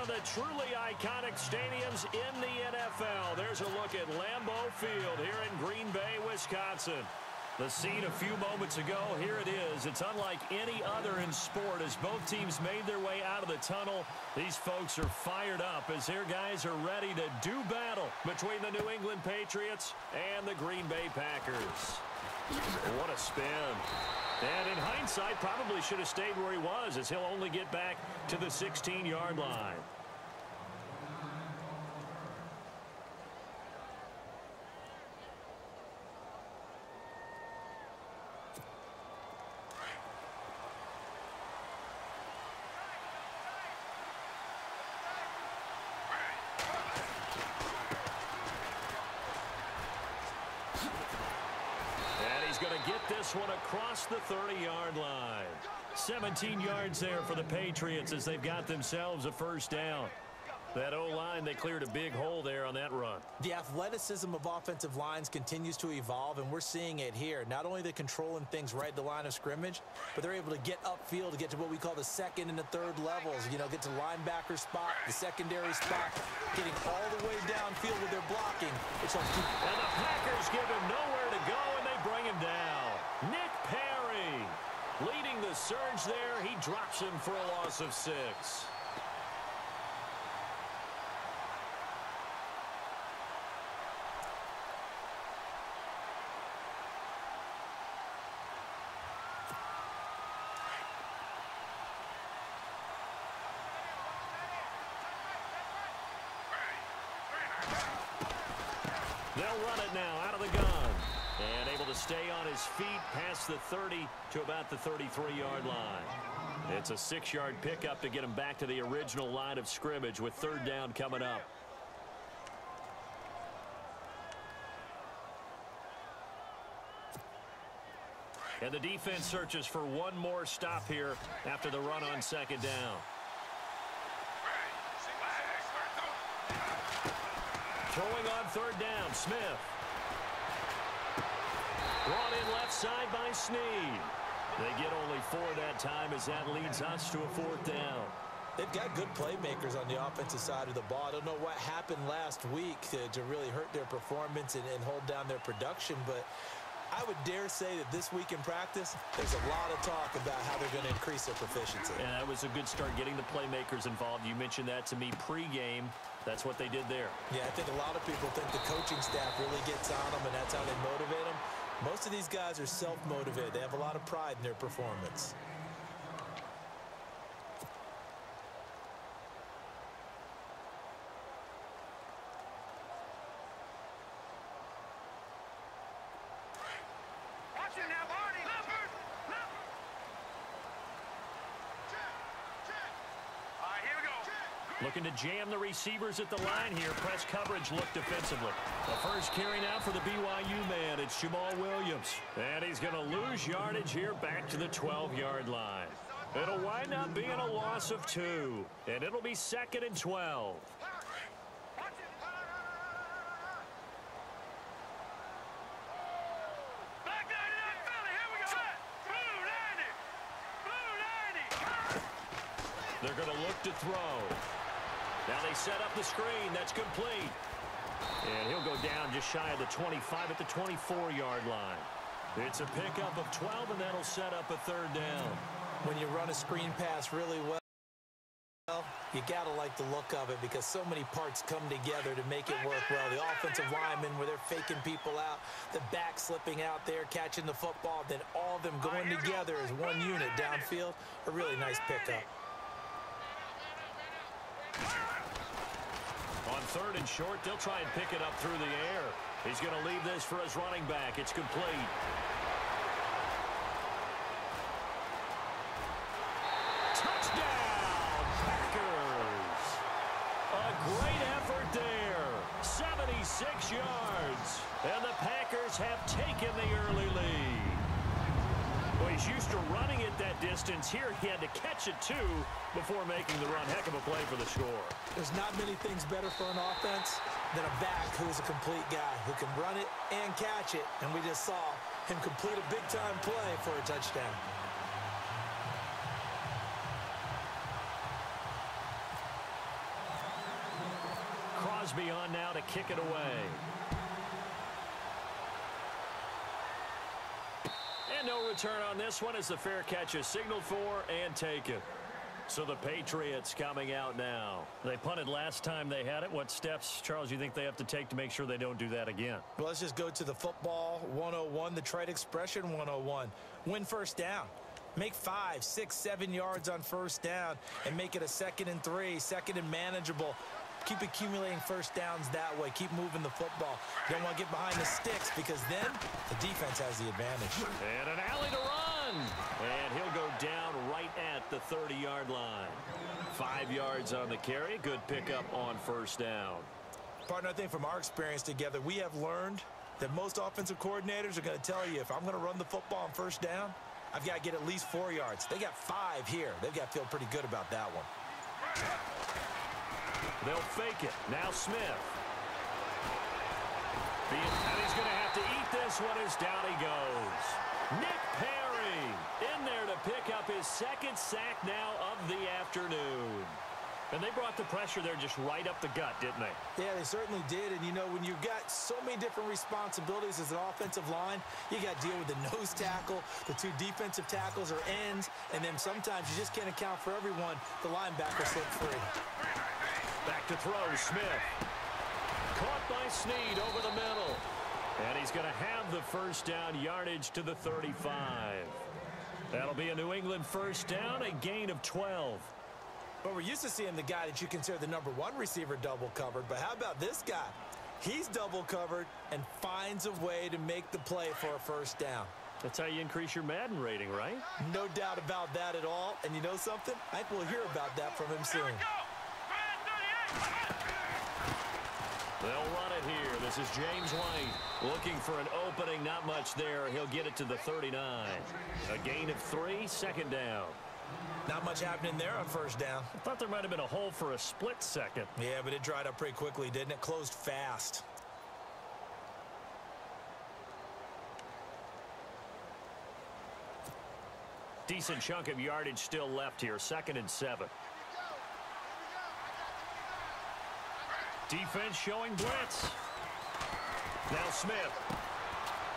of the truly iconic stadiums in the NFL. There's a look at Lambeau Field here in Green Bay, Wisconsin. The scene a few moments ago, here it is. It's unlike any other in sport as both teams made their way out of the tunnel. These folks are fired up as their guys are ready to do battle between the New England Patriots and the Green Bay Packers. What a spin. And in hindsight, probably should have stayed where he was as he'll only get back to the 16-yard line. This one across the 30-yard line. 17 yards there for the Patriots as they've got themselves a first down. That O-line, they cleared a big hole there on that run. The athleticism of offensive lines continues to evolve, and we're seeing it here. Not only are they controlling things right at the line of scrimmage, but they're able to get upfield to get to what we call the second and the third levels. You know, get to linebacker spot, the secondary spot, getting all the way downfield with their blocking. And the Packers give him nowhere to go, and they bring him down. Nick Perry leading the surge there. He drops him for a loss of 6. They'll run it now out of the gun. And able to stay on his feet past the 30 to about the 33-yard line. It's a 6-yard pickup to get him back to the original line of scrimmage with third down coming up. And the defense searches for one more stop here after the run on second down. Throwing on third down, Smith. Brought in left side by Snead. They get only 4 that time as that leads us to a fourth down. They've got good playmakers on the offensive side of the ball. I don't know what happened last week to really hurt their performance and hold down their production, but I would dare say that this week in practice, there's a lot of talk about how they're going to increase their proficiency. And that was a good start, getting the playmakers involved. You mentioned that to me pregame. That's what they did there. Yeah, I think a lot of people think the coaching staff really gets on them, and that's how they motivate them. Most of these guys are self-motivated. They have a lot of pride in their performance. Looking to jam the receivers at the line here. Press coverage look defensively. The first carry now for the BYU man. It's Jamal Williams. And he's going to lose yardage here back to the 12-yard line. It'll wind up being a loss of 2. And it'll be 2nd and 12. They're going to look to throw. Now they set up the screen. That's complete. And he'll go down just shy of the 25 at the 24-yard line. It's a pickup of 12, and that'll set up a third down. When you run a screen pass really well, you got to like the look of it because so many parts come together to make it work well. The offensive linemen where they're faking people out, the back slipping out there, catching the football, then all of them going together as one unit downfield. A really nice pickup. On third and short, they'll try and pick it up through the air. He's going to leave this for his running back. It's complete. Touchdown, Packers. A great effort there. 76 yards. And the Packers have taken the early lead. Well, he's used to running it that distance. Here he had to catch it, too, before making the run. Heck of a play for the score. There's not many things better for an offense than a back who's a complete guy who can run it and catch it. And we just saw him complete a big-time play for a touchdown. Crosby on now to kick it away. And no return on this one as the fair catch is signaled for and taken. So the Patriots coming out now. They punted last time they had it. What steps, Charles, you think they have to take to make sure they don't do that again? Well, let's just go to the football 101, the trade expression 101. Win first down. Make 5, 6, 7 yards on first down and make it a 2nd and 3, 2nd and manageable. Keep accumulating first downs that way. Keep moving the football. You don't want to get behind the sticks because then the defense has the advantage. And an alley to run. And he'll go down right at the 30-yard line. 5 yards on the carry. Good pickup on first down. Partner, I think from our experience together, we have learned that most offensive coordinators are going to tell you if I'm going to run the football on first down, I've got to get at least 4 yards. They got 5 here. They've got to feel pretty good about that one. They'll fake it. Now Smith. And he's going to have to eat this one as down he goes. Nick Perry in there to pick up his 2nd sack now of the afternoon. And they brought the pressure there just right up the gut, didn't they? Yeah, they certainly did. And, you know, when you've got so many different responsibilities as an offensive line, you got to deal with the nose tackle, the 2 defensive tackles or ends, and then sometimes you just can't account for everyone. The linebacker slipped free. Back to throw, Smith. Caught by Snead over the middle. And he's going to have the first down yardage to the 35. That'll be a New England first down, a gain of 12. But we're used to seeing the guy that you consider the #1 receiver double covered. But how about this guy? He's double covered and finds a way to make the play for a first down. That's how you increase your Madden rating, right? No doubt about that at all. And you know something? I think we'll hear about that from him soon. They'll run it here. This is James White looking for an opening. Not much there. He'll get it to the 39. A gain of 3, 2nd down. Not much happening there on first down. I thought there might have been a hole for a split second. Yeah, but it dried up pretty quickly, didn't it? Closed fast. Decent chunk of yardage still left here. 2nd and 7. Defense showing blitz. Now Smith.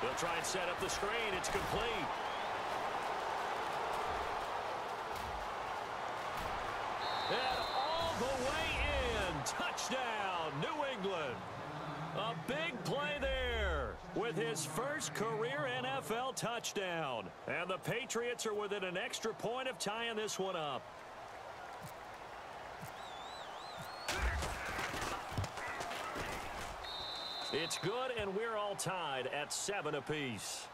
They'll try and set up the screen. It's complete. And all the way in. Touchdown, New England. A big play there with his first career NFL touchdown. And the Patriots are within an extra point of tying this one up. It's good, and we're all tied at 7 apiece.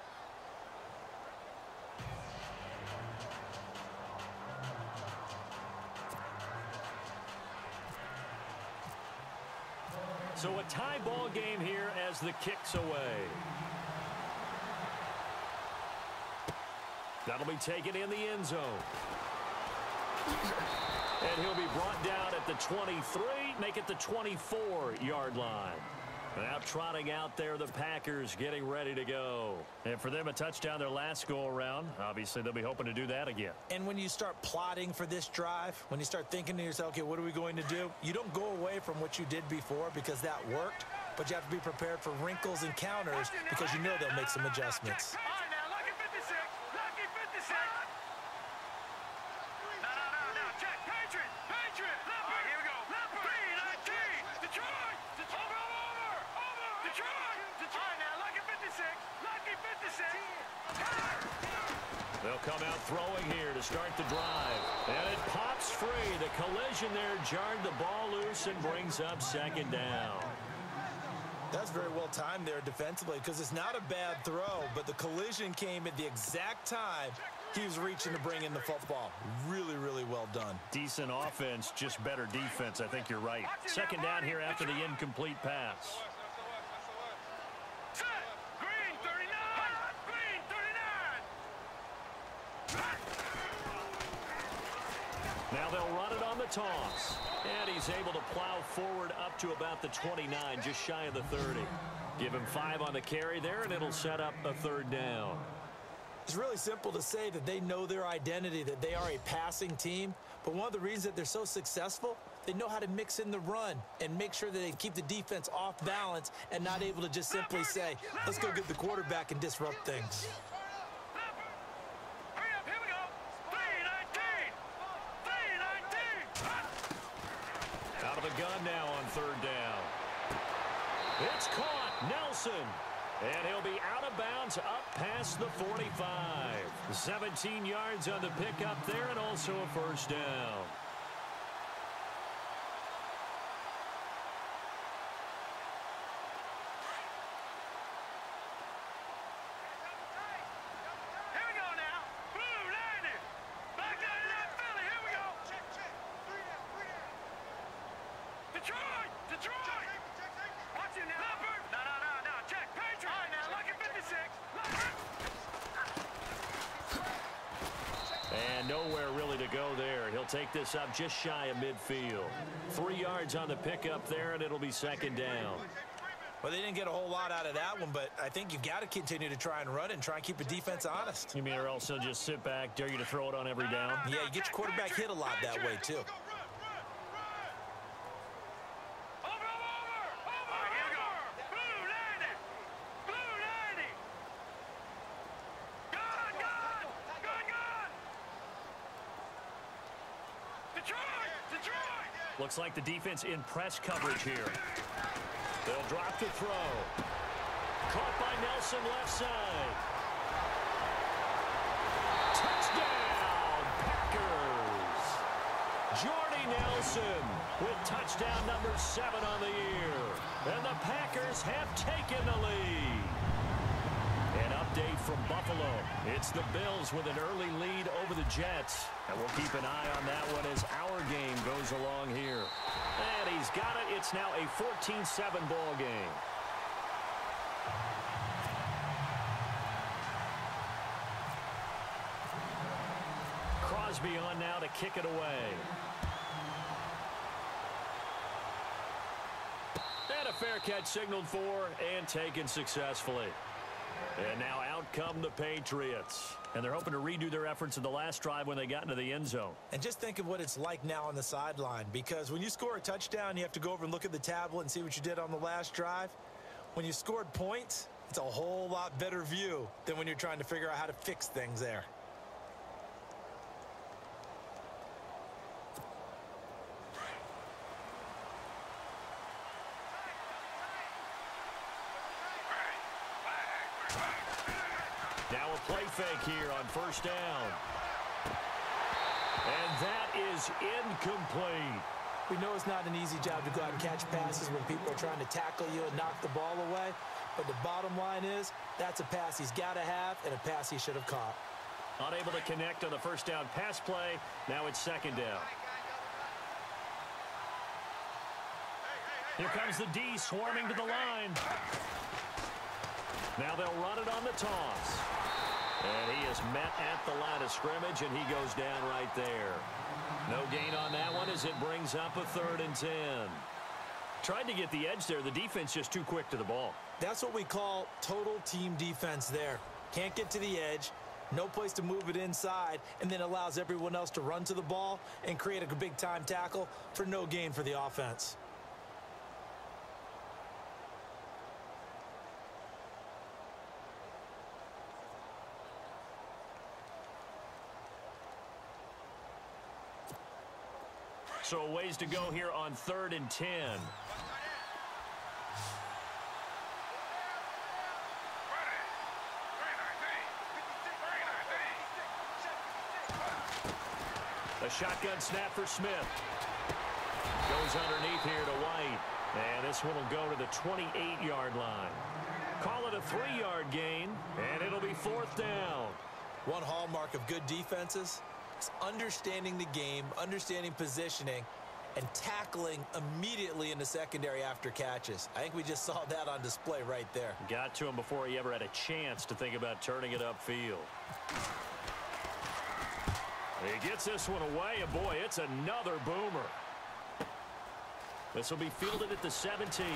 So a tie ball game here as the kick's away. That'll be taken in the end zone. And he'll be brought down at the 23, make it the 24-yard line. Now trotting out there, the Packers getting ready to go. And for them, a touchdown their last go-around. Obviously, they'll be hoping to do that again. And when you start plotting for this drive, when you start thinking to yourself, okay, what are we going to do? You don't go away from what you did before because that worked, but you have to be prepared for wrinkles and counters because you know they'll make some adjustments. They'll come out throwing here to start the drive. And it pops free. The collision there jarred the ball loose and brings up 2nd down. That's very well timed there defensively because it's not a bad throw, but the collision came at the exact time he was reaching to bring in the football. Really, really well done. Decent offense, just better defense. I think you're right. 2nd down here after the incomplete pass. Now they'll run it on the toss. And he's able to plow forward up to about the 29, just shy of the 30. Give him 5 on the carry there, and it'll set up a 3rd down. It's really simple to say that they know their identity, that they are a passing team. But one of the reasons that they're so successful, They know how to mix in the run and make sure that they keep the defense off balance and not able to just simply say, let's go get the quarterback and disrupt things. Out of the gun now on third down. It's caught. Nelson. And he'll be out of bounds up past the 45. 17 yards on the pickup there and also a first down. And nowhere really to go there. He'll take this up just shy of midfield. 3 yards on the pickup there, and it'll be second down. Well, they didn't get a whole lot out of that one, but I think you've got to continue to try and run it and try and keep the defense honest. You mean or else they'll just sit back, dare you to throw it on every down? Yeah, you get your quarterback hit a lot that way, too. Looks like the defense in press coverage here. They'll drop the throw. Caught by Nelson left side. Touchdown, Packers. Jordy Nelson with touchdown number 7 on the year. And the Packers have taken the lead. An update from Buffalo. It's the Bills with an early lead over the Jets. And we'll keep an eye on that one as our game goes along here. And he's got it. It's now a 14-7 ball game. Crosby on now to kick it away. And a fair catch signaled for and taken successfully. And now out come the Patriots. And they're hoping to redo their efforts in the last drive when they got into the end zone. And just think of what it's like now on the sideline, because when you score a touchdown, you have to go over and look at the tablet and see what you did on the last drive. When you scored points, it's a whole lot better view than when you're trying to figure out how to fix things there. Now a play fake here on first down. And that is incomplete. We know it's not an easy job to go out and catch passes when people are trying to tackle you and knock the ball away. But the bottom line is, that's a pass he's got to have and a pass he should have caught. Unable to connect on the first down pass play. Now it's second down. Here comes the D swarming to the line. Now they'll run it on the toss. And he is met at the line of scrimmage, and he goes down right there. No gain on that one as it brings up a 3rd and 10. Tried to get the edge there. The defense just too quick to the ball. That's what we call total team defense there. Can't get to the edge, no place to move it inside, and then allows everyone else to run to the ball and create a big-time tackle for no gain for the offense. So a ways to go here on 3rd and 10. A shotgun snap for Smith. Goes underneath here to White. And this one will go to the 28-yard line. Call it a 3-yard gain, and it'll be 4th down. One hallmark of good defenses is understanding the game, understanding positioning, and tackling immediately in the secondary after catches. I think we just saw that on display right there. Got to him before he ever had a chance to think about turning it upfield. He gets this one away, and boy, it's another boomer. This will be fielded at the 17.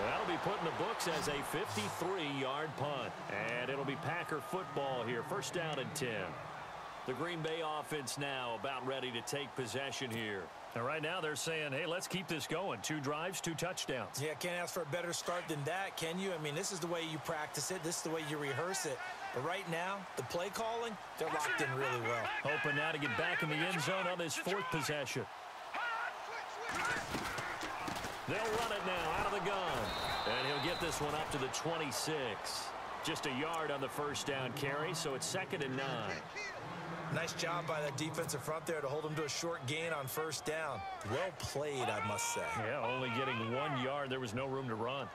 That'll be put in the books as a 53-yard punt. And it'll be Packer football here. First down and 10. The Green Bay offense now about ready to take possession here. And right now they're saying, hey, let's keep this going. 2 drives, 2 touchdowns. Yeah, can't ask for a better start than that, can you? I mean, this is the way you practice it. This is the way you rehearse it. But right now, the play calling, they're locked in really well. Hoping now to get back in the end zone on this 4th possession. They'll run it now out of the gun. And he'll get this one up to the 26. Just a yard on the first down carry, so it's 2nd and 9. Nice job by that defensive front there to hold him to a short gain on first down. Well played, I must say. Yeah, only getting 1 yard. There was no room to run.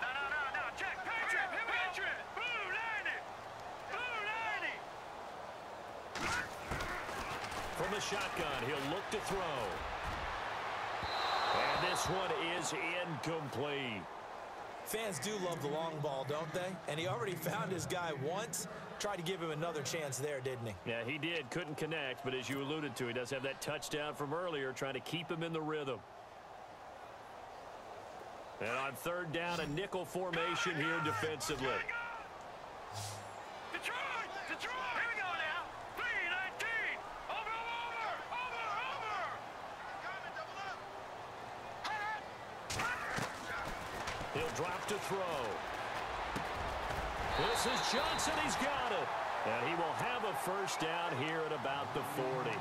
No, check. Patriot. Blue 90. From the shotgun, he'll look to throw. And this one is incomplete. Fans do love the long ball, don't they? And he already found his guy once. Tried to give him another chance there, didn't he? Yeah, he did. Couldn't connect, but as you alluded to, he does have that touchdown from earlier, trying to keep him in the rhythm. And on 3rd down, a nickel formation here defensively. Detroit! Here we go now. 3-19. Over. He'll drop to throw. This is Johnson. He's got it. And he will have a first down here at about the 40.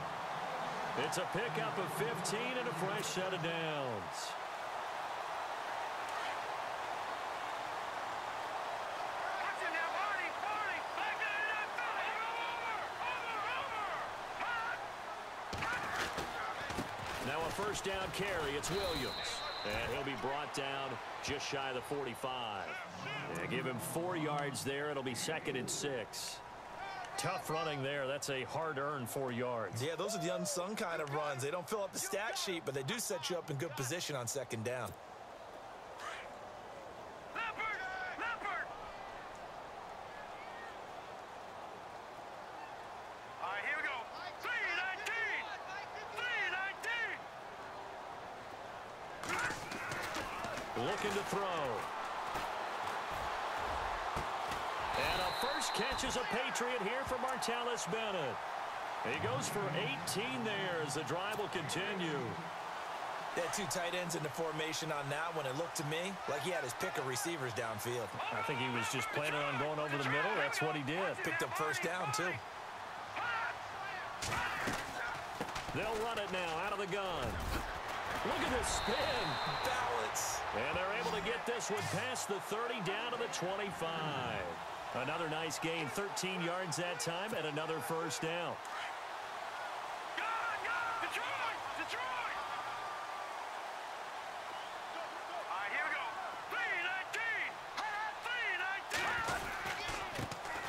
It's a pickup of 15 and a fresh set of downs. Now a first down carry. It's Williams. And he'll be brought down just shy of the 45. And give him 4 yards there. It'll be 2nd and 6. Tough running there. That's a hard-earned 4 yards. Yeah, those are the unsung kind of runs. They don't fill up the stat sheet, but they do set you up in good position on 2nd down. Leopard! All right, here we go. 3-19. Looking to throw. And a first catch is a Patriot here for Martellus Bennett. He goes for 18 there as the drive will continue. They had 2 tight ends in the formation on that one. It looked to me like he had his pick of receivers downfield. I think he was just planning on going over the middle. That's what he did. Picked up first down, too. They'll run it now out of the gun. Look at this spin. Balance. And they're able to get this one past the 30 down to the 25. Another nice gain, 13 yards that time, and another first down. Detroit! All right, here we go.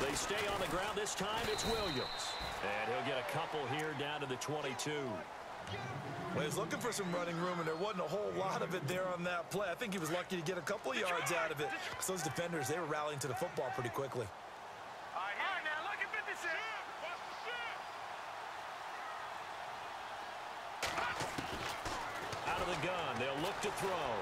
3-19. They stay on the ground. This time it's Williams. And he'll get a couple here down to the 22. Well, he was looking for some running room, and there wasn't a whole lot of it there on that play. I think he was lucky to get a couple of yards out of it. Because those defenders, they were rallying to the football pretty quickly. All right, now look at 56. Out of the gun, they'll look to throw.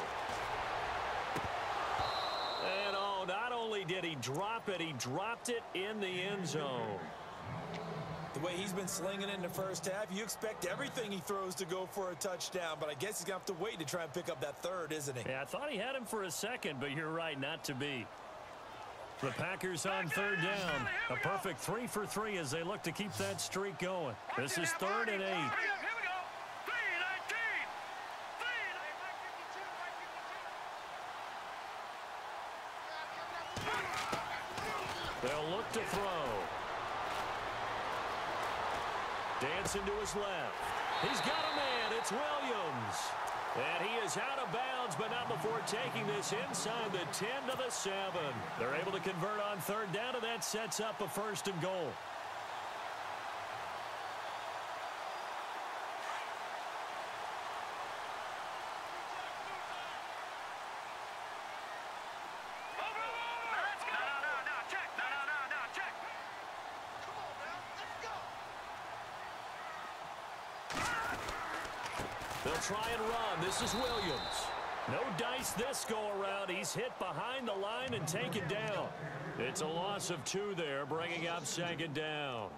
And oh, not only did he drop it, he dropped it in the end zone. The way he's been slinging it in the first half, you expect everything he throws to go for a touchdown, but I guess he's going to have to wait to try and pick up that 3rd, isn't he? Yeah, I thought he had him for a second, but you're right, not to be. The Packers on 3rd down. A perfect 3 for 3 as they look to keep that streak going. This is 3rd and 8. Here we go. 3-19. They'll look to throw. Dancing to his left. He's got a man. It's Williams. And he is out of bounds, but not before taking this inside the 10 to the 7. They're able to convert on 3rd down, and that sets up a 1st and goal. They'll try and run. This is Williams. No dice this go-around. He's hit behind the line and taken down. It's a loss of 2 there, bringing up second down.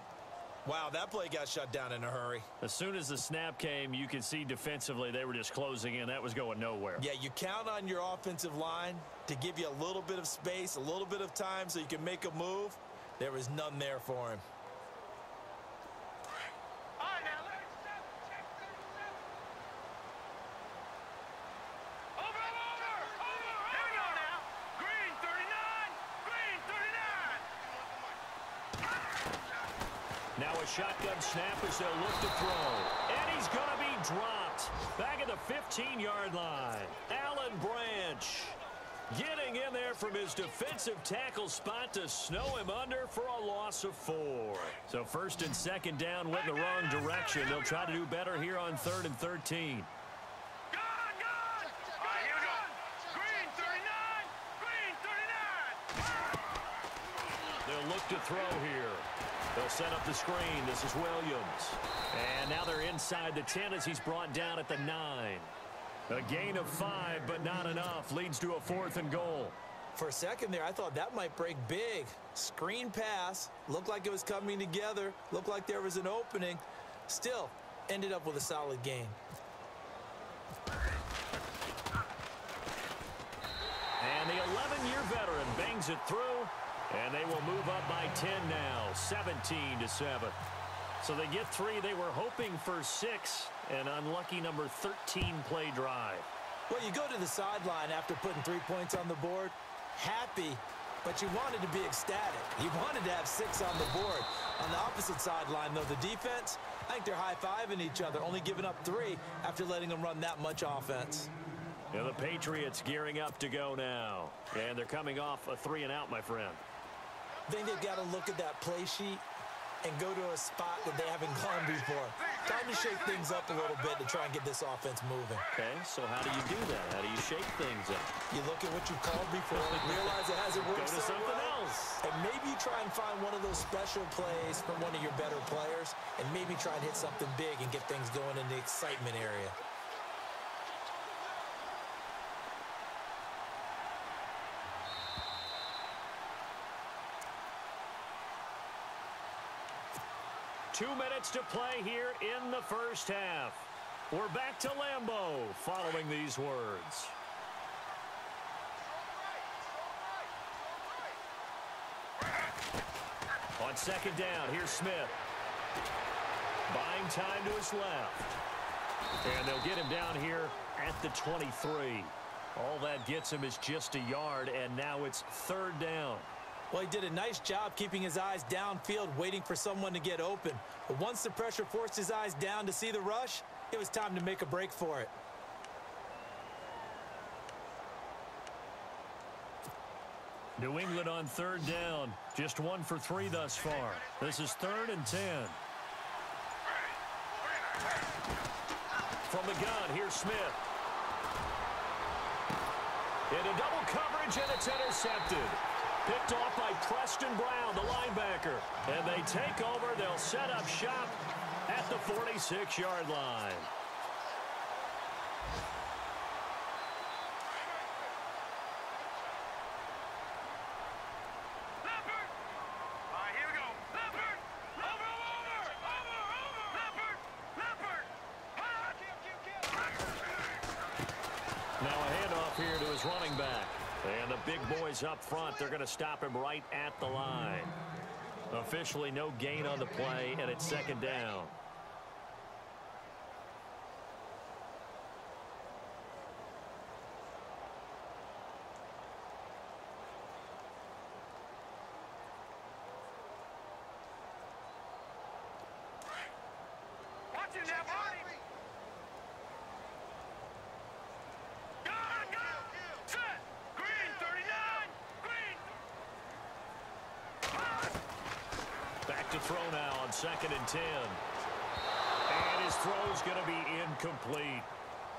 Wow, that play got shut down in a hurry. As soon as the snap came, you could see defensively they were just closing in. That was going nowhere. Yeah, you count on your offensive line to give you a little bit of space, a little bit of time so you can make a move. There was none there for him. Now a shotgun snap as they'll look to throw. And he's going to be dropped. Back at the 15-yard line. Alan Branch getting in there from his defensive tackle spot to snow him under for a loss of 4. So first and second down went in the wrong direction. They'll try to do better here on 3rd and 13. They'll look to throw here. They'll set up the screen. This is Williams. And now they're inside the 10 as he's brought down at the 9. A gain of 5, but not enough. Leads to a 4th and goal. For a second there, I thought that might break big. Screen pass. Looked like it was coming together. Looked like there was an opening. Still, ended up with a solid gain. And the 11-year veteran bangs it through. And they will move up by 10 now, 17-7. So they get 3. They were hoping for 6. An unlucky number 13 play drive. Well, you go to the sideline after putting 3 points on the board, happy, but you wanted to be ecstatic. You wanted to have 6 on the board. On the opposite sideline, though, the defense, I think they're high-fiving each other, only giving up 3 after letting them run that much offense. And the Patriots gearing up to go now. And they're coming off a 3-and-out, my friend. I think they've got to look at that play sheet and go to a spot that they haven't gone before. Time to shake things up a little bit to try and get this offense moving. Okay, so how do you do that? How do you shake things up? You look at what you called before, realize it hasn't worked. Go to something else. And maybe you try and find one of those special plays from one of your better players, and maybe try and hit something big and get things going in the excitement area. Two minutes to play here in the first half. We're back to Lambeau following these words. On second down, here's Smith. Buying time to his left. And they'll get him down here at the 23. All that gets him is just a yard, and now it's 3rd down. Well, he did a nice job keeping his eyes downfield, waiting for someone to get open. But once the pressure forced his eyes down to see the rush, it was time to make a break for it. New England on 3rd down. Just 1 for 3 thus far. This is 3rd and 10. From the gun, here's Smith. Into double coverage, and it's intercepted. Picked off by Preston Brown, the linebacker. And they take over. They'll set up shop at the 46-yard line. Now a handoff here to his running back. And the big boys up front, they're going to stop him right at the line. Officially no gain on the play, and it's 2nd down. To throw now on 2nd and 10. And his throw's going to be incomplete.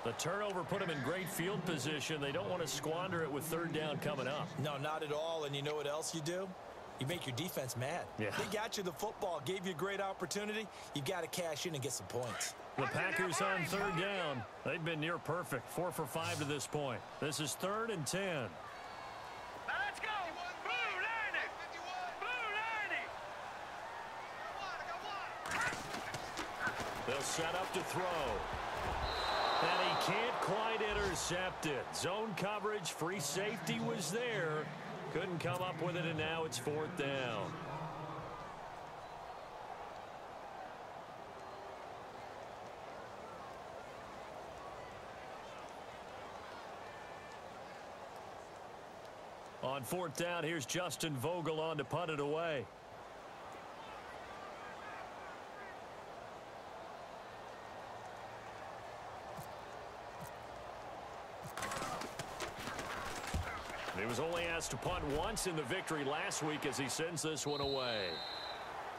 The turnover put him in great field position. They don't want to squander it with 3rd down coming up. No, not at all. And you know what else you do? You make your defense mad. Yeah. They got you the football, gave you a great opportunity. You've got to cash in and get some points. The Packers on third down. They've been near perfect, 4 for 5 to this point. This is 3rd and 10. Now let's go. Blue 90. Blue 90. They'll set up to throw. And he can't quite intercept it. Zone coverage, free safety was there. Couldn't come up with it, and now it's 4th down. On 4th down, here's Justin Vogel on to punt it away. He was only asked to punt once in the victory last week as he sends this one away.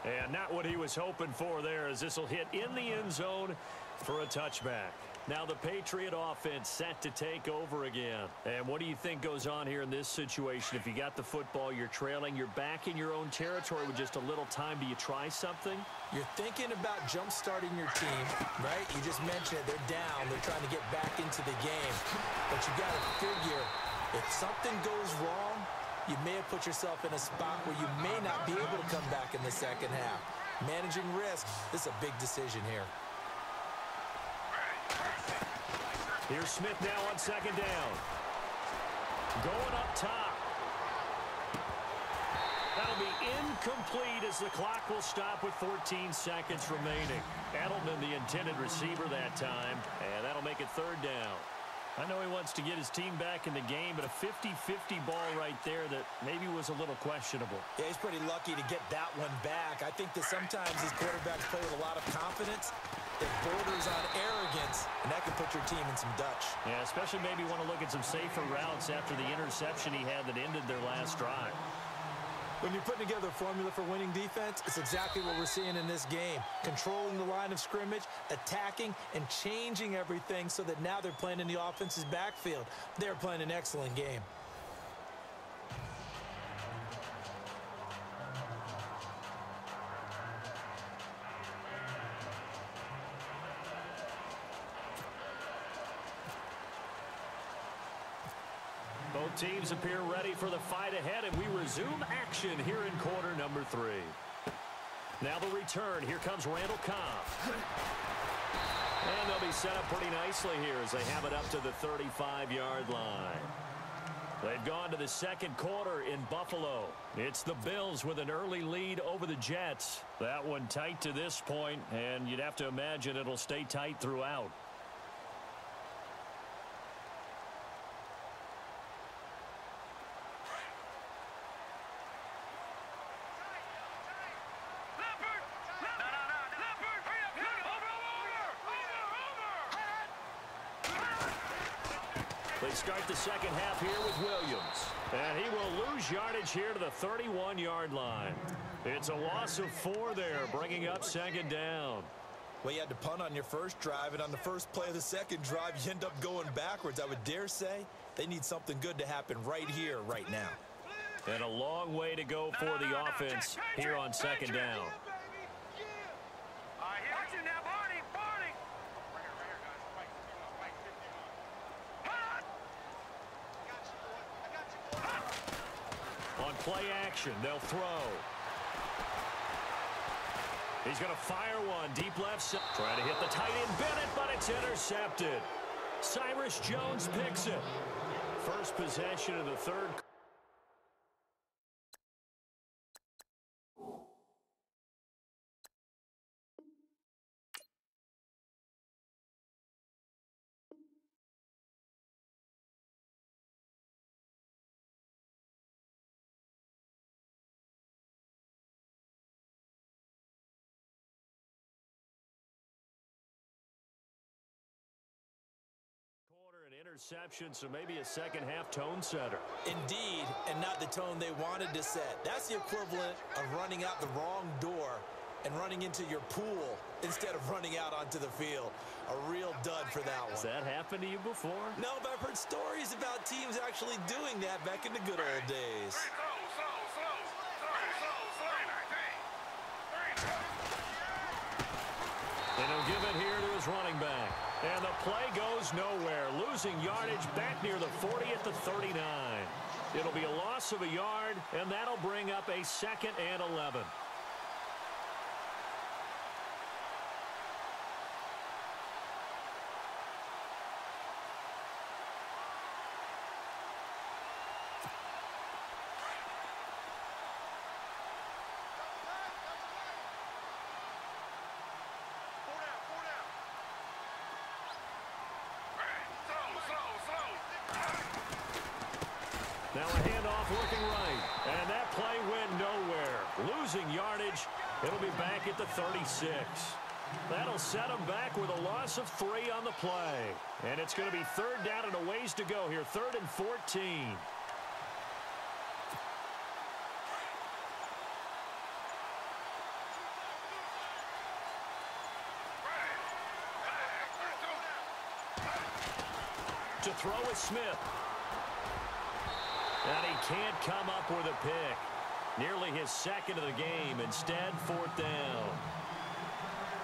And not what he was hoping for there, as this will hit in the end zone for a touchback. Now the Patriot offense set to take over again. And what do you think goes on here in this situation? If you got the football, you're trailing, you're back in your own territory with just a little time. Do you try something? You're thinking about jump-starting your team, right? You just mentioned it. They're down. They're trying to get back into the game. But you got to figure, if something goes wrong, you may have put yourself in a spot where you may not be able to come back in the second half. Managing risk, this is a big decision here. Here's Smith now on 2nd down. Going up top. That'll be incomplete as the clock will stop with 14 seconds remaining. Edelman, the intended receiver that time, and that'll make it 3rd down. I know he wants to get his team back in the game, but a 50-50 ball right there that maybe was a little questionable. Yeah, he's pretty lucky to get that one back. I think that sometimes these quarterbacks play with a lot of confidence that borders on arrogance, and that can put your team in some Dutch. Yeah, especially maybe want to look at some safer routes after the interception he had that ended their last drive. When you're putting together a formula for winning defense, it's exactly what we're seeing in this game. Controlling the line of scrimmage, attacking, and changing everything so that now they're playing in the offense's backfield. They're playing an excellent game. Both teams appear ready for the fight ahead, and we resume action here in quarter number 3. Now the return. Here comes Randall Cobb. And they'll be set up pretty nicely here as they have it up to the 35-yard line. They've gone to the second quarter in Buffalo. It's the Bills with an early lead over the Jets. That one tight to this point, and you'd have to imagine it'll stay tight throughout. They start the second half here with Williams. And he will lose yardage here to the 31-yard line. It's a loss of 4 there, bringing up 2nd down. Well, you had to punt on your first drive, and on the first play of the second drive, you end up going backwards. I would dare say they need something good to happen right here, right now. And a long way to go for the offense here on 2nd down. On play action, they'll throw. He's going to fire one deep left side. Trying to hit the tight end Bennett, but it's intercepted. Cyrus Jones picks it. First possession of the third. Interception, so maybe a second half tone setter. Indeed, and not the tone they wanted to set. That's the equivalent of running out the wrong door and running into your pool instead of running out onto the field. A real dud for that one. Has that happened to you before? No, but I've heard stories about teams actually doing that back in the good old days. he'll give it here to his running back. And the play goes nowhere, losing yardage back near the 40 at the 39. It'll be a loss of a yard, and that'll bring up a 2nd and 11. Slow. Now a handoff looking right, and that play went nowhere. Losing yardage, it'll be back at the 36. That'll set him back with a loss of 3 on the play. And it's going to be 3rd down and a ways to go here, 3rd and 14. To throw is Smith. And he can't come up with a pick. Nearly his 2nd of the game. Instead, 4th down.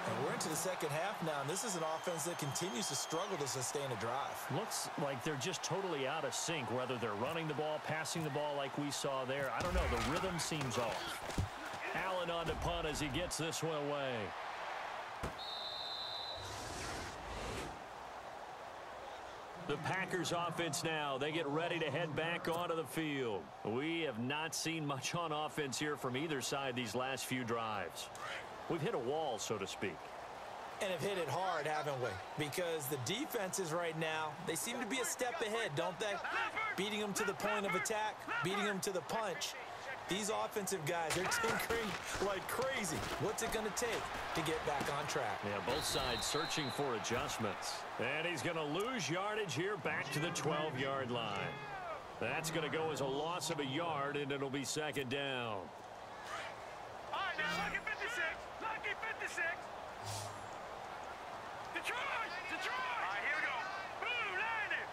And we're into the second half now, and this is an offense that continues to struggle to sustain a drive. Looks like they're just totally out of sync, whether they're running the ball, passing the ball like we saw there. I don't know. The rhythm seems off. Allen on to punt as he gets this one away. The Packers offense now, they get ready to head back onto the field. We have not seen much on offense here from either side these last few drives. We've hit a wall, so to speak. And have hit it hard, haven't we? Because the defenses right now, they seem to be a step ahead, don't they? Beating them to the point of attack, beating them to the punch. These offensive guys, they're tinkering like crazy. What's it going to take to get back on track? Yeah, both sides searching for adjustments. And he's going to lose yardage here back to the 12-yard line. That's going to go as a loss of a yard, and it'll be 2nd down. All right, now, lucky 56. Lucky 56. Detroit! Detroit! All right, here we go. Blue 90.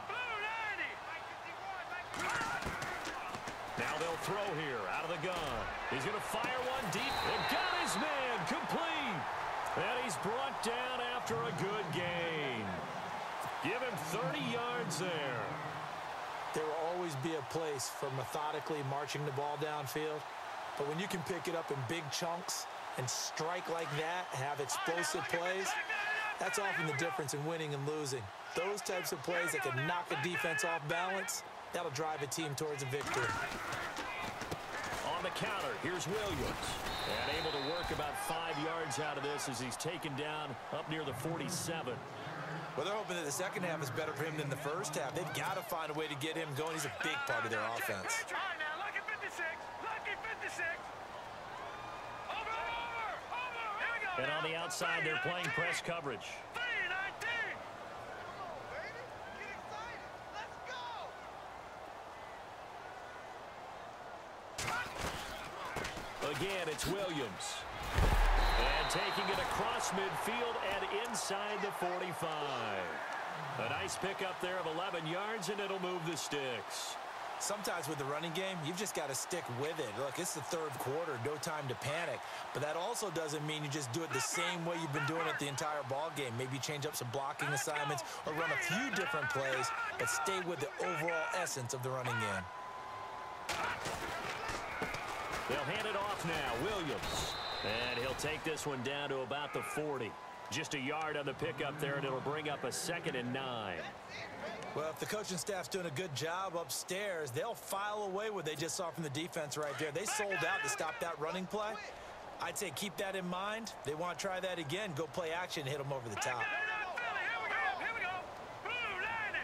Blue 90. Now they'll throw here out of the gun. He's going to fire one deep. And got his man complete. And he's brought down after a good gain. Give him 30 yards there. There will always be a place for methodically marching the ball downfield. But when you can pick it up in big chunks and strike like that, have explosive plays, that's often the difference in winning and losing. Those types of plays that can knock a defense off balance, that'll drive a team towards a victory. On the counter, here's Williams. And able to work about 5 yards out of this as he's taken down up near the 47. Well, they're hoping that the second half is better for him than the first half. They've got to find a way to get him going. He's a big part of their offense. All right, now, lucky 56. Lucky 56. Over. Here we go. And on the outside, they're playing press coverage. 3-19. Again, it's Williams. And taking it across midfield and inside the 45. A nice pickup there of 11 yards, and it'll move the sticks. Sometimes with the running game, you've just got to stick with it. Look, it's the third quarter, no time to panic. But that also doesn't mean you just do it the same way you've been doing it the entire ball game. Maybe change up some blocking assignments or run a few different plays, but stay with the overall essence of the running game. They'll hand it off now, Williams. And he'll take this one down to about the 40. Just a yard on the pickup there, and it'll bring up a 2nd and 9. Well, if the coaching staff's doing a good job upstairs, they'll file away what they just saw from the defense right there. They sold out to stop that running play. I'd say keep that in mind. They want to try that again. Go play action, hit them over the top. Here we go. Blue 90.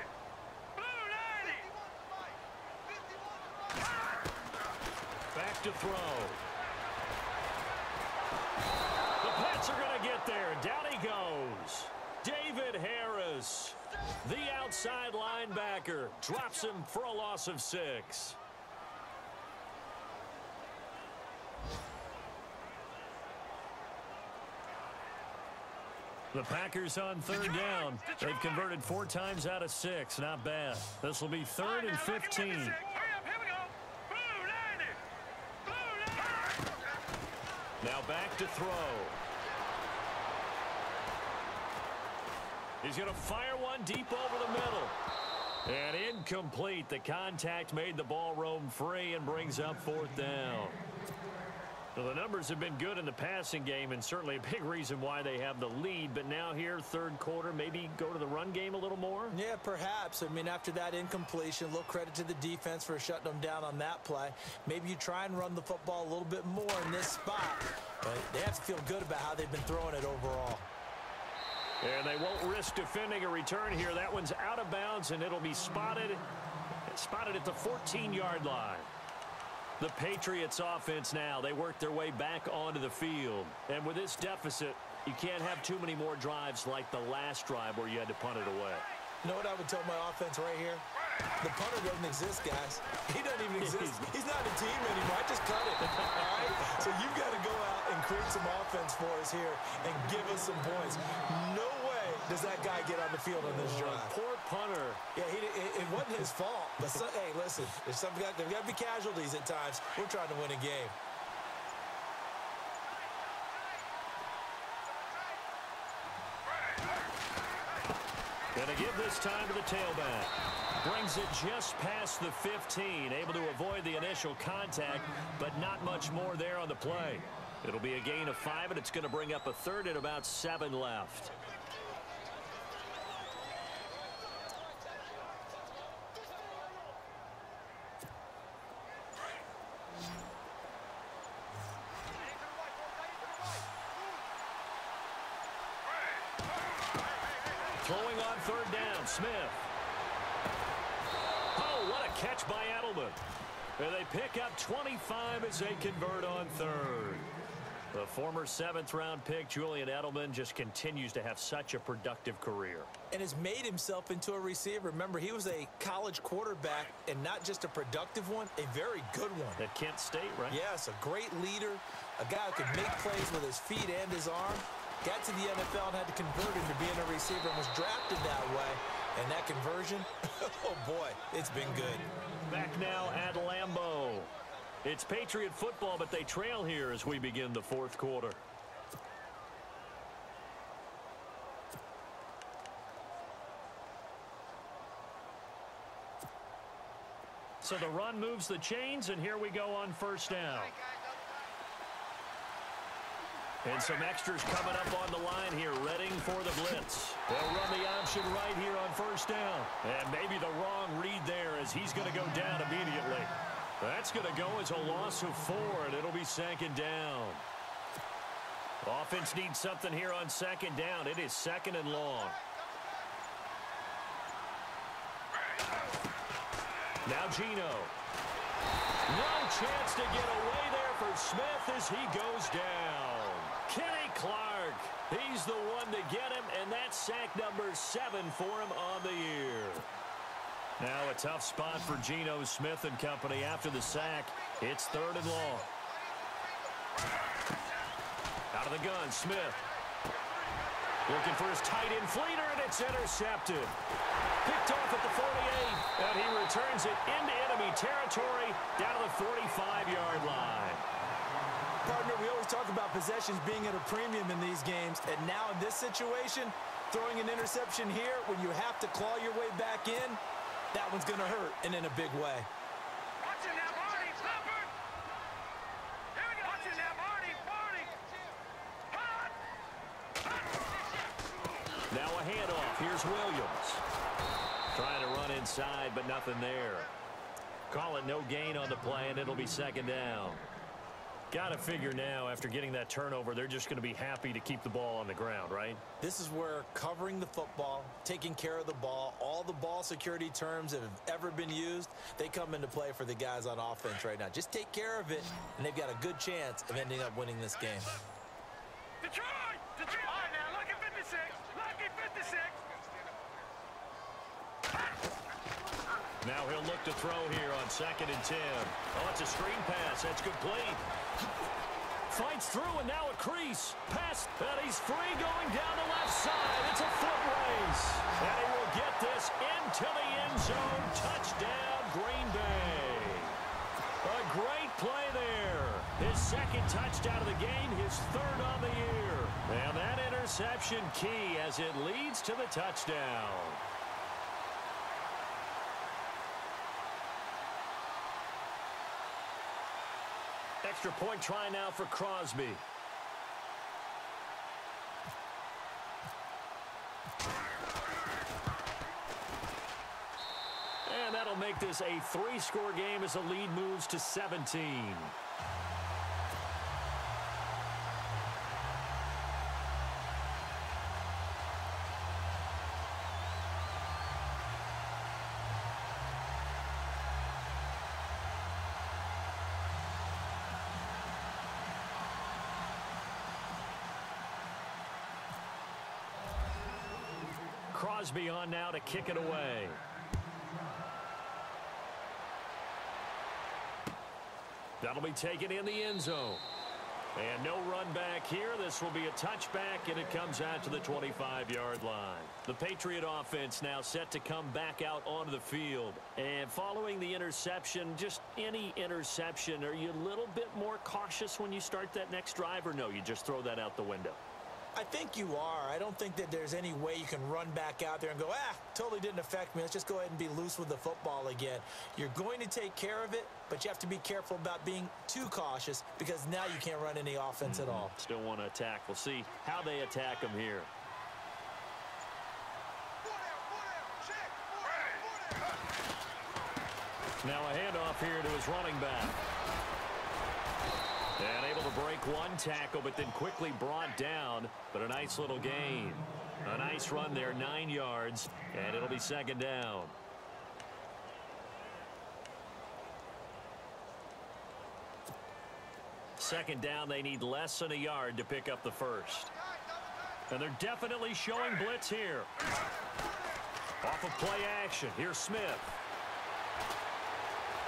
Blue 90. Back to throw. The Pats are going to get there. Down he goes. David Harris, the outside linebacker, drops him for a loss of 6. The Packers on 3rd down. They've converted 4 times out of 6. Not bad. This will be 3rd and 15. Hurry up, here we go. Blue 90. Blue 90. Now back to throw. He's going to fire one deep over the middle. And incomplete. The contact made the ball roam free and brings up fourth down. Well, the numbers have been good in the passing game and certainly a big reason why they have the lead. But now here, third quarter, maybe go to the run game a little more? Yeah, perhaps. I mean, after that incompletion, a little credit to the defense for shutting them down on that play. Maybe you try and run the football a little bit more in this spot. But they have to feel good about how they've been throwing it overall. And they won't risk defending a return here. That one's out of bounds, and it'll be spotted at the 14-yard line. The Patriots offense now, they work their way back onto the field. And with this deficit, you can't have too many more drives like the last drive where you had to punt it away. You know what I would tell my offense right here? The punter doesn't exist, guys. He doesn't even exist. He's not a team anymore. I just cut it. All right? So you've got to go out and create some offense for us here and give us some points. No way does that guy get on the field on this drive. Poor punter. Yeah, it wasn't his fault. But hey, listen, there's got to be casualties at times. We're trying to win a game. Gonna give this time to the tailback. Brings it just past the 15. Able to avoid the initial contact, but not much more there on the play. It'll be a gain of 5, and it's going to bring up a third and about 7 left. Throwing on third down, Smith. Oh, what a catch by Edelman. And they pick up 25 as they convert on third. The former 7th-round pick, Julian Edelman, just continues to have such a productive career. And has made himself into a receiver. Remember, he was a college quarterback, and not just a productive one, a very good one. At Kent State, right? Yes, a great leader, a guy who could make plays with his feet and his arm. Got to the NFL and had to convert into being a receiver and was drafted that way. And that conversion, oh boy, it's been good. Back now at Lambeau. It's Patriot football, but they trail here as we begin the fourth quarter. So the run moves the chains, and here we go on first down. And some extras coming up on the line here, readying for the blitz. They'll run the option right here on first down. And maybe the wrong read there as he's going to go down immediately. That's going to go as a loss of 4, and it'll be second down. Offense needs something here on second down. It is second and long. Now Gino. No chance to get away there for Smith as he goes down. Kenny Clark, he's the one to get him, and that's sack number 7 for him on the year. Now a tough spot for Geno Smith and company after the sack. It's third and long. Out of the gun, Smith. Looking for his tight end Fleeter, and it's intercepted. Picked off at the 48, and he returns it into enemy territory down to the 45-yard line. Partner, we always talk about possessions being at a premium in these games, and now in this situation, throwing an interception here when you have to claw your way back in, that one's going to hurt, and in a big way. Watching that, Marty, Clifford. Here we go. Watching that, Marty, Marty. Now a handoff. Here's Williams. Trying to run inside, but nothing there. Call it no gain on the play, and it'll be second down. Got to figure now, after getting that turnover, they're just going to be happy to keep the ball on the ground, right? This is where covering the football, taking care of the ball, all the ball security terms that have ever been used, they come into play for the guys on offense right now. Just take care of it, and they've got a good chance of ending up winning this game. Detroit! Detroit! All right, now, lucky 56. Lucky 56. Now he'll look to throw here on second and 10. Oh, it's a screen pass. That's complete. Fights through, and now a crease. Pass, and he's free going down the left side. It's a foot race. And he will get this into the end zone. Touchdown, Green Bay. A great play there. His second touchdown of the game, his third on the year. And that interception key as it leads to the touchdown. Extra point try now for Crosby. And that'll make this a 3-score game as the lead moves to 17. Crosby on now to kick it away. That'll be taken in the end zone. And no run back here. This will be a touchback, and it comes out to the 25-yard line. The Patriot offense now set to come back out onto the field. And following the interception, just any interception, are you a little bit more cautious when you start that next drive, or no, you just throw that out the window? I think you are. I don't think that there's any way you can run back out there and go, totally didn't affect me. Let's just go ahead and be loose with the football again. You're going to take care of it, but you have to be careful about being too cautious because now you can't run any offense at all. Still want to attack. We'll see how they attack them here. Now a handoff here to his running back. And able to break one tackle, but then quickly brought down. But a nice little gain. A nice run there, 9 yards, and it'll be second down. Second down, they need less than a yard to pick up the first. And they're definitely showing blitz here. Off of play action, here's Smith.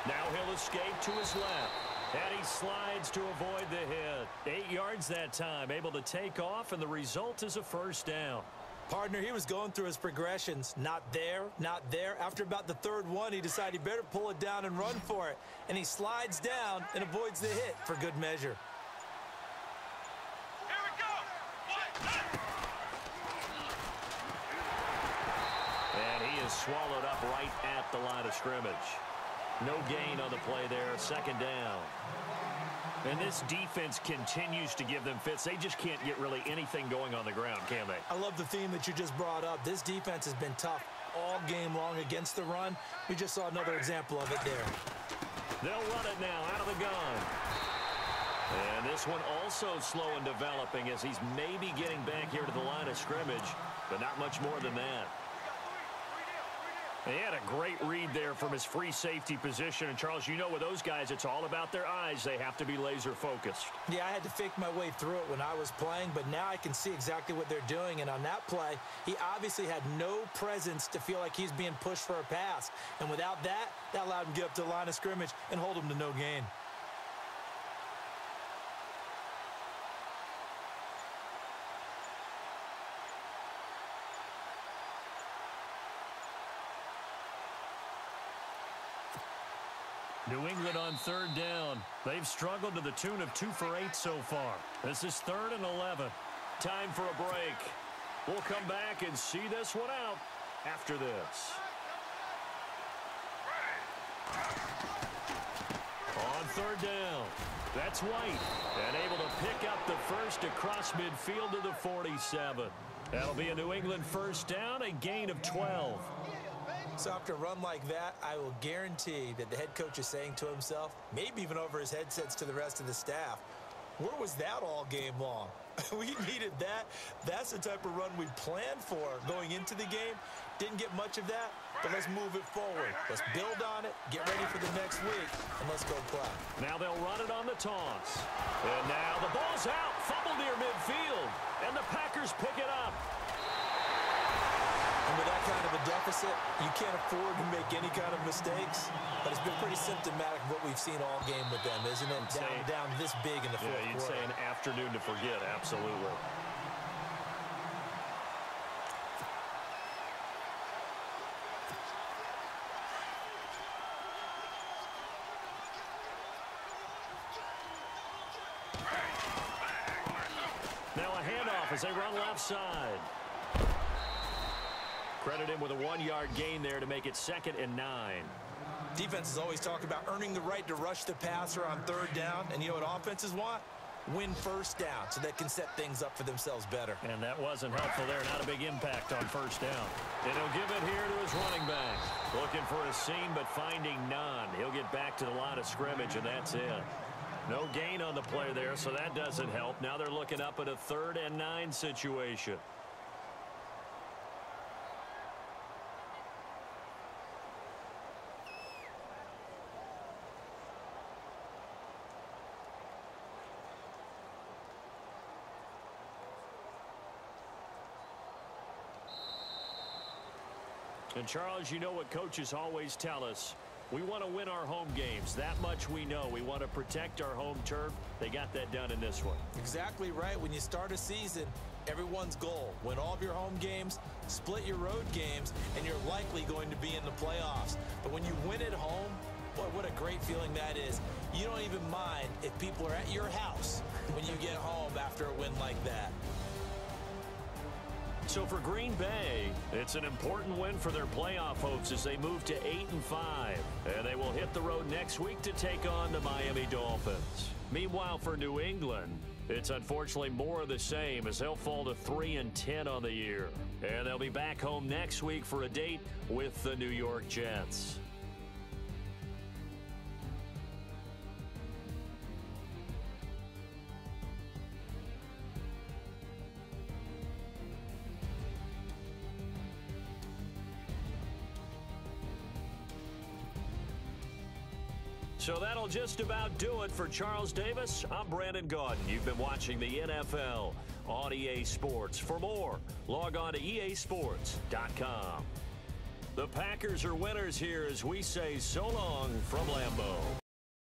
Now he'll escape to his left. And he slides to avoid the hit. 8 yards that time, able to take off, and the result is a first down. Partner, he was going through his progressions. Not there, not there. After about the third one, he decided he better pull it down and run for it. And he slides down and avoids the hit for good measure. Here we go. And he is swallowed up right at the line of scrimmage. No gain on the play there, second down. And this defense continues to give them fits. They just can't get really anything going on the ground, can they? I love the theme that you just brought up. This defense has been tough all game long against the run. We just saw another example of it there. They'll run it now out of the gun. And this one also slow in developing as he's maybe getting back here to the line of scrimmage, but not much more than that. He had a great read there from his free safety position. And, Charles, you know with those guys, it's all about their eyes. They have to be laser-focused. Yeah, I had to fake my way through it when I was playing, but now I can see exactly what they're doing. And on that play, he obviously had no presence to feel like he's being pushed for a pass. And without that, that allowed him to get up to the line of scrimmage and hold him to no gain. New England on third down. They've struggled to the tune of 2 for 8 so far. This is 3rd and 11. Time for a break. We'll come back and see this one out after this. On third down, that's White. And able to pick up the first across midfield to the 47. That'll be a New England first down, a gain of 12. So after a run like that, I will guarantee that the head coach is saying to himself, maybe even over his headsets to the rest of the staff, where was that all game long? We needed that. That's the type of run we planned for going into the game. Didn't get much of that, but let's move it forward. Let's build on it, get ready for the next week, and let's go play. Now they'll run it on the toss. And now the ball's out, fumbled near midfield, and the Packers pick it up. And with that kind of a deficit, you can't afford to make any kind of mistakes. But it's been pretty symptomatic of what we've seen all game with them, isn't it? Down this big in the fourth quarter. Yeah, you'd say an afternoon to forget, absolutely. as they run left side. Credit him with a 1-yard gain there to make it 2nd and 9. Defenses always talk about earning the right to rush the passer on 3rd down. And you know what offenses want? Win 1st down so they can set things up for themselves better. And that wasn't helpful there. Not a big impact on 1st down. And he'll give it here to his running back. Looking for a seam, but finding none. He'll get back to the line of scrimmage, and that's it. No gain on the play there, so that doesn't help. Now they're looking up at a 3rd and 9 situation. And, Charles, you know what coaches always tell us. We want to win our home games. That much we know. We want to protect our home turf. They got that done in this one. Exactly right. When you start a season, everyone's goal: win all of your home games, split your road games, and you're likely going to be in the playoffs. But when you win at home, boy, what a great feeling that is. You don't even mind if people are at your house when you get home after a win like that. So for Green Bay, it's an important win for their playoff hopes as they move to 8-5. And they will hit the road next week to take on the Miami Dolphins. Meanwhile, for New England, it's unfortunately more of the same as they'll fall to 3-10 on the year. And they'll be back home next week for a date with the New York Jets. So that'll just about do it for Charles Davis. I'm Brandon Gaudin. You've been watching the NFL on EA Sports. For more, log on to easports.com. The Packers are winners here as we say so long from Lambeau.